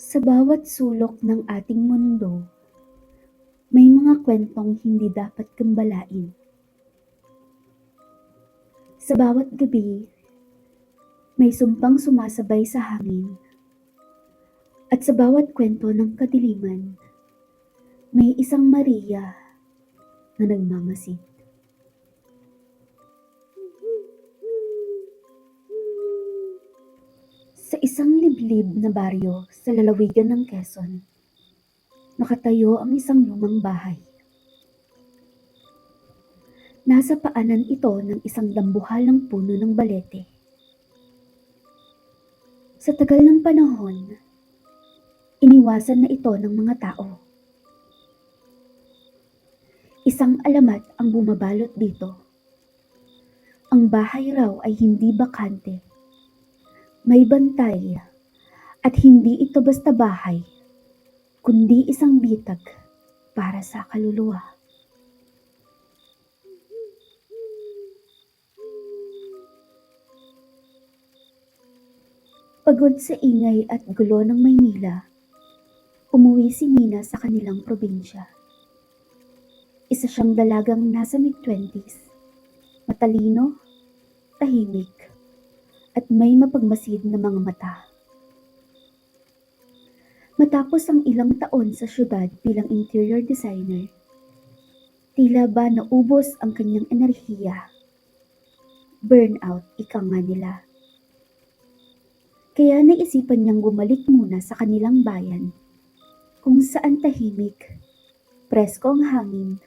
Sa bawat sulok ng ating mundo, may mga kwentong hindi dapat gambalain. Sa bawat gabi, may sumpang sumasabay sa hangin. At sa bawat kwento ng kadiliman, may isang Maria na nagmamasid. Sa isang liblib na baryo sa lalawigan ng Quezon, nakatayo ang isang lumang bahay. Nasa paanan ito ng isang dambuhalang puno ng balete. Sa tagal ng panahon, iniwasan na ito ng mga tao. Isang alamat ang bumabalot dito. Ang bahay raw ay hindi bakante. May bantay at hindi ito basta bahay, kundi isang bitag para sa kaluluwa. Pagod sa ingay at gulo ng Maynila, umuwi si Nina sa kanilang probinsya. Isa siyang dalagang nasa mid-20s, matalino, tahimik, at may mapagmasid na mga mata. Matapos ang ilang taon sa syudad bilang interior designer, tila ba naubos ang kanyang enerhiya. Burnout ika nga nila. Kaya naisipan niyang bumalik muna sa kanilang bayan, kung saan tahimik, presko ang hangin,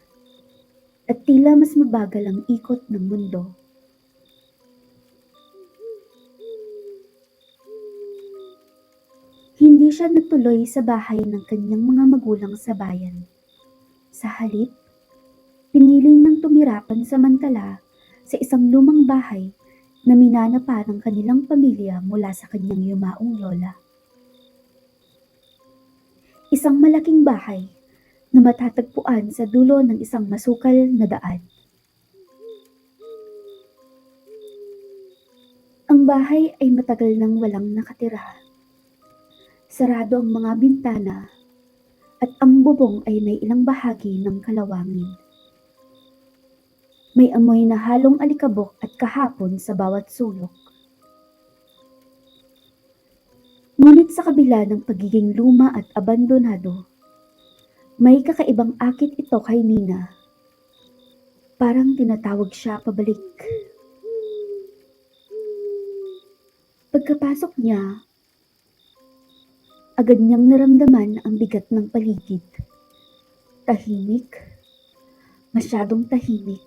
at tila mas mabagal ang ikot ng mundo. Hindi siya natuloy sa bahay ng kanyang mga magulang sa bayan. Sa halip, pinili niyang tumira pansamantala sa isang lumang bahay na minana pa ng kanilang pamilya mula sa kanyang yumaong lola. Isang malaking bahay na matatagpuan sa dulo ng isang masukal na daan. Ang bahay ay matagal nang walang nakatira. Sarado ang mga bintana at ang bubong ay may ilang bahagi ng kalawangin. May amoy na halong alikabok at kahapon sa bawat sulok. Ngunit sa kabila ng pagiging luma at abandonado, may kakaibang akit ito kay Nina. Parang tinatawag siya pabalik. Pagkapasok niya, agad niyang naramdaman ang bigat ng paligid. Tahimik, masyadong tahimik.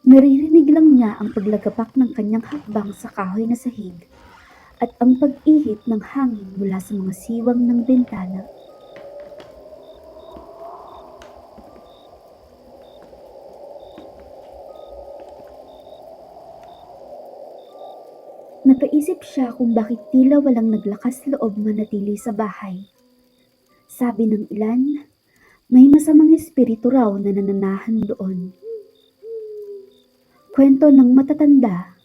Naririnig lang niya ang paglagapak ng kanyang hakbang sa kahoy na sahig at ang pag-ihip ng hangin mula sa mga siwang ng bintana. Napaisip siya kung bakit tila walang naglakas loob manatili sa bahay. Sabi ng ilan, may masamang espiritu raw na nananahan doon. Kwento ng matatanda,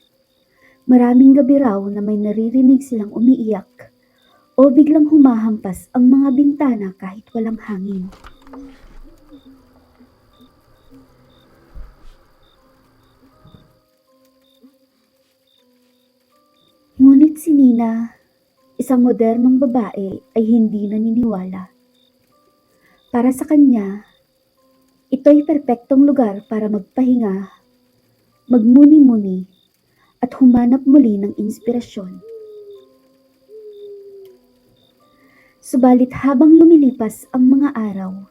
maraming gabi raw na may naririnig silang umiiyak o biglang humahampas ang mga bintana kahit walang hangin. Ngunit si Nina, isang modernong babae, ay hindi naniniwala. Para sa kanya, ito'y perpektong lugar para magpahinga, magmuni-muni, at humanap muli ng inspirasyon. Subalit habang lumilipas ang mga araw,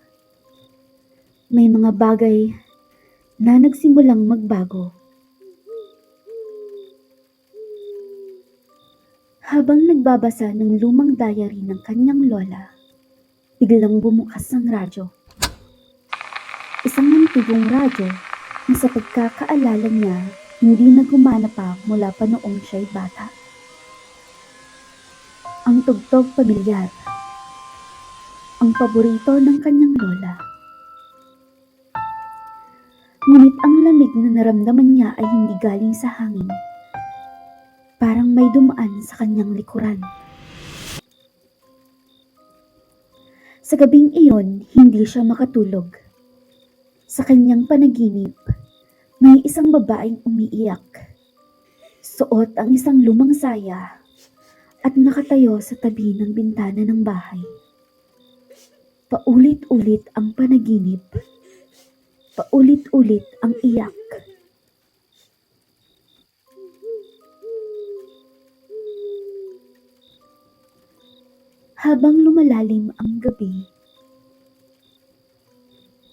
may mga bagay na nagsimulang magbago. Habang nagbabasa ng lumang diary ng kanyang lola, biglang bumukas ang radyo. Isang antigong radyo na sa pagkakaalala niya hindi na gumana pa mula pa noong siya'y bata. Ang tugtog pamilyar, ang paborito ng kanyang lola. Ngunit ang lamig na naramdaman niya ay hindi galing sa hangin. Parang may dumaan sa kanyang likuran. Sa gabing iyon, hindi siya makatulog. Sa kanyang panaginip, may isang babaeng umiiyak. Suot ang isang lumang saya at nakatayo sa tabi ng bintana ng bahay. Paulit-ulit ang panaginip. Paulit-ulit ang iyak. Habang lumalalim ang gabi,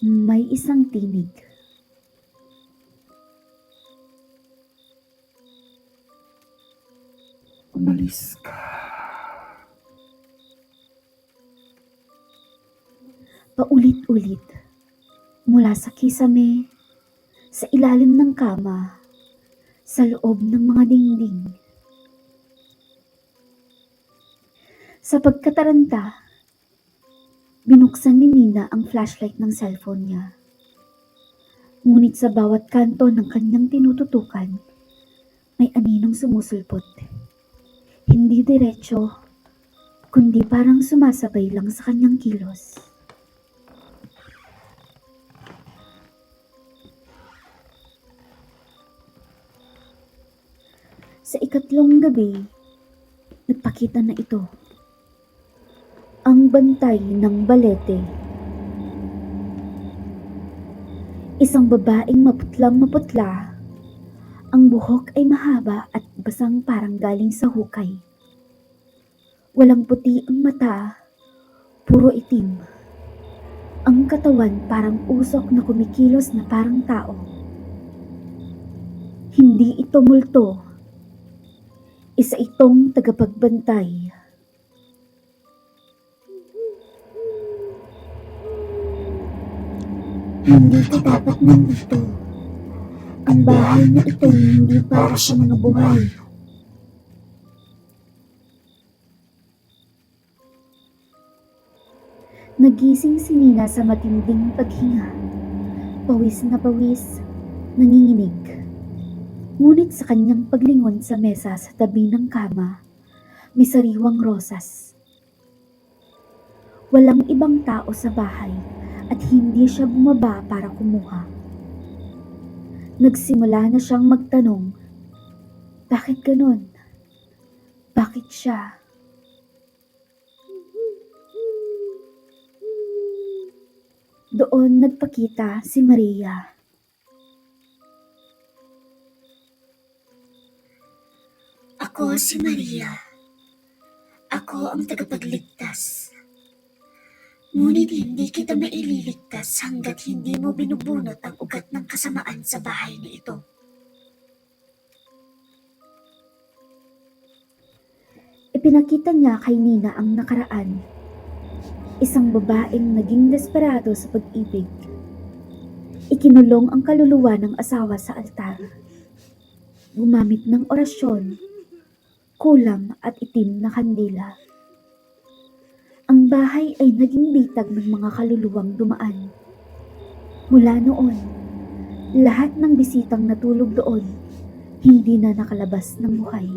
may isang tinig. Umalis ka. Paulit-ulit, mula sa kisame, sa ilalim ng kama, sa loob ng mga dingding. Sa pagkataranta, binuksan ni Nina ang flashlight ng cellphone niya. Ngunit sa bawat kanto ng kanyang tinututukan, may aninong sumusulpot. Hindi diretso, kundi parang sumasabay lang sa kanyang kilos. Sa ikatlong gabi, nagpakita na ito. Ang bantay ng balete. Isang babaeng maputlang-maputla. Ang buhok ay mahaba at basang parang galing sa hukay. Walang puti ang mata, puro itim. Ang katawan parang usok na kumikilos na parang tao. Hindi ito multo. Isa itong tagapagbantay. Hindi ka dapat nandito. Ang bahay na ito hindi para sa mga buhay. Nagising si Nina sa matinding paghinga. Pawis na pawis, nanginginig. Ngunit sa kanyang paglingon sa mesa sa tabi ng kama, may sariwang rosas. Walang ibang tao sa bahay at hindi siya bumaba para kumuha. Nagsimula na siyang magtanong, bakit ganon? Bakit siya? Doon nagpakita si Maria. Ako si Maria. Ako ang tagapagligtas. Ngunit hindi kita maililigtas hanggat hindi mo binubunot ang ugat ng kasamaan sa bahay na ito. Ipinakita niya kay Nina ang nakaraan. Isang babaeng naging desperado sa pag-ibig. Ikinulong ang kaluluwa ng asawa sa altar. Gumamit ng orasyon, kulam at itim na kandila. Ang bahay ay naging bitag ng mga kaluluwang dumaan. Mula noon, lahat ng bisitang natulog doon, hindi na nakalabas ng buhay.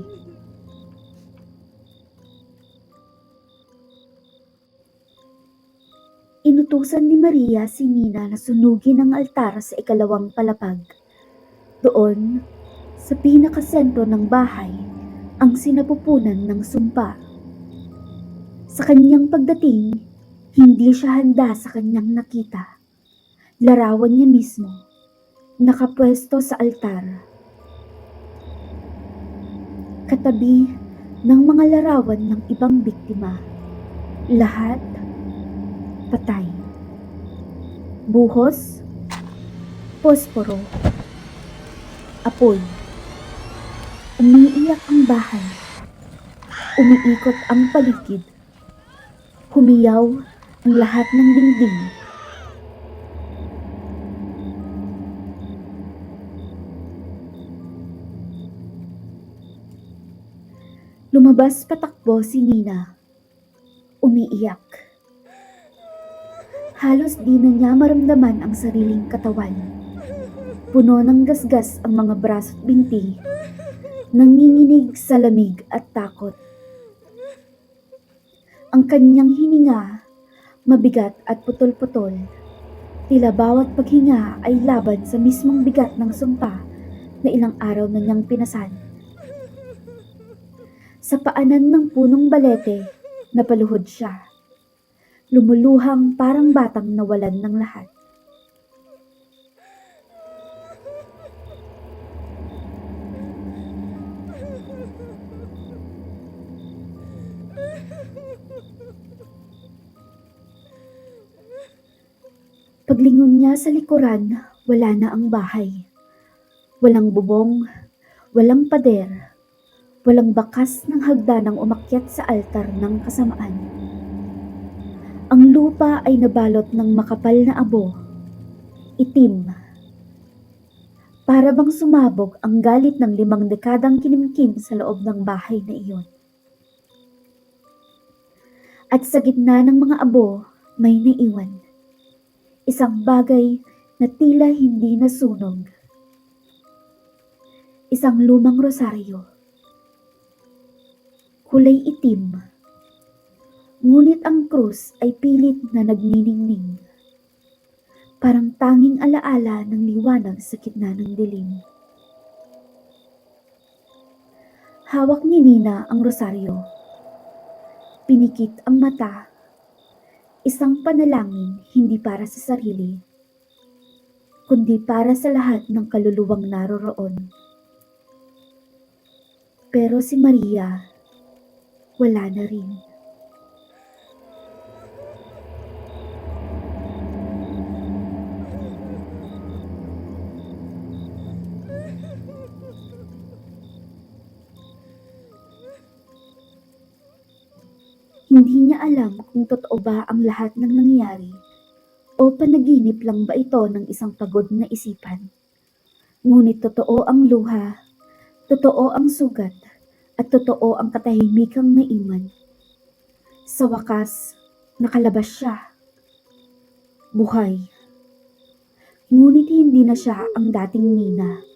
Inutusan ni Maria si Nina na sunugin ang altar sa ikalawang palapag. Doon, sa pinakasentro ng bahay, ang sinapupunan ng sumpa. Sa kanyang pagdating, hindi siya handa sa kanyang nakita. Larawan niya mismo, nakapwesto sa altar. Katabi ng mga larawan ng ibang biktima. Lahat patay. Buhos, posporo, apoy. Umiiyak ang bahay. Umiikot ang paligid. Humiyaw ang lahat ng dingding. Lumabas patakbo si Nina. Umiiyak. Halos di na niya maramdaman ang sariling katawan. Puno ng gasgas ang mga braso at binti. Nanginginig sa lamig at takot. Ang kanyang hininga, Mabigat at putol-putol, tila bawat paghinga ay laban sa mismong bigat ng sumpa na ilang araw na niyang pinasan. Sa paanan ng punong balete, napaluhod siya, lumuluhang parang batang nawalan ng lahat. Paglingon niya sa likuran, wala na ang bahay. Walang bubong, walang pader, walang bakas ng hagdanang umakyat sa altar ng kasamaan. Ang lupa ay nabalot ng makapal na abo, itim. Para bang sumabog ang galit ng 5 dekadang kinimkim sa loob ng bahay na iyon. At sa gitna ng mga abo, may naiwan. Isang bagay na tila hindi nasunog. Isang lumang rosaryo. Kulay itim. Ngunit ang krus ay pilit na nagniningning. Parang tanging alaala ng liwanag sa gitna ng dilim. Hawak ni Nina ang rosaryo. Pinikit ang mata. Isang panalangin hindi para sa sarili, kundi para sa lahat ng kaluluwang naroroon. Pero si Maria, wala na rin. Hindi niya alam kung totoo ba ang lahat ng nangyari o panaginip lang ba ito ng isang pagod na isipan. Ngunit totoo ang luha, totoo ang sugat, at totoo ang katahimikang naiwan. Sa wakas, nakalabas siya. Buhay. Ngunit hindi na siya ang dating Nina.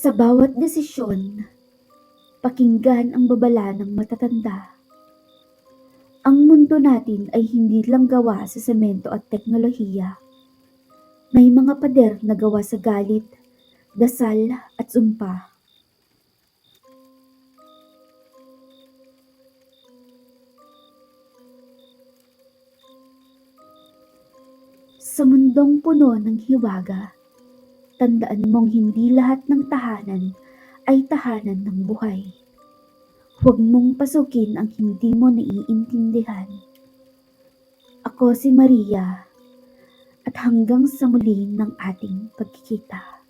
Sa bawat desisyon, pakinggan ang babala ng matatanda. Ang mundo natin ay hindi lang gawa sa semento at teknolohiya. May mga pader na gawa sa galit, dasal at sumpa. Sa mundong puno ng hiwaga, tandaan mong hindi lahat ng tahanan ay tahanan ng buhay. Huwag mong pasukin ang hindi mo naiintindihan. Ako si Maria, at hanggang sa muli ng ating pagkikita.